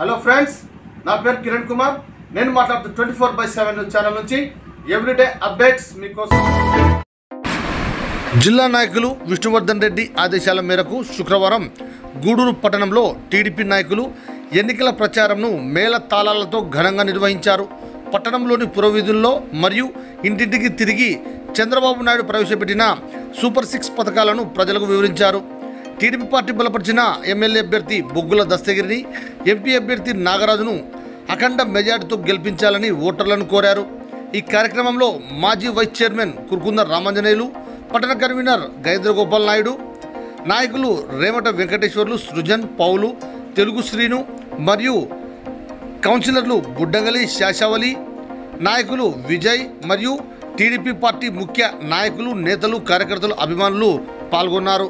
Hello friends, నా పేరు కిరణ్ కుమార్. నేను మాట్లాడుతూ 24/7 ఛానల్ నుంచి ఎవ్రీడే అప్డేట్స్ మీకోసం. జిల్లా నాయకులు విష్ణువర్ధన్ రెడ్డి ఆదేశాల మేరకు శుక్రవారం గూడూరు పట్టణంలో టీడీపీ నాయకులు ఎన్నికల ప్రచారంను మేళ తాళాలతో ఘనంగా నిర్వహించారు. పట్టణంలోని పురవీధుల్లో మరియు ఇంటింటికి తిరిగి చంద్రబాబు నాయుడు ప్రవేశపెట్టిన సూపర్ 6 పథకాలను ప్రజలకు వివరించారు. టీడీపీ పార్టీ బలపరిచిన ఎమ్మెల్యే అభ్యర్థి బొగ్గుల దస్తగిరిని, ఎంపీ అభ్యర్థి నాగరాజును అఖండ మెజార్టీతో గెలిపించాలని ఓటర్లను కోరారు. ఈ కార్యక్రమంలో మాజీ వైస్ చైర్మన్ కుర్కుంద రామాంజనేయులు, పట్టణ కన్వీనర్ గజేంద్ర గోపాల్ నాయుడు, నాయకులు రేమట వెంకటేశ్వర్లు, సృజన్, పౌలు, తెలుగు శ్రీను మరియు కౌన్సిలర్లు బుడ్డంగలి శాశావలి, నాయకులు విజయ్ మరియు టీడీపీ పార్టీ ముఖ్య నాయకులు, నేతలు, కార్యకర్తలు, అభిమానులు పాల్గొన్నారు.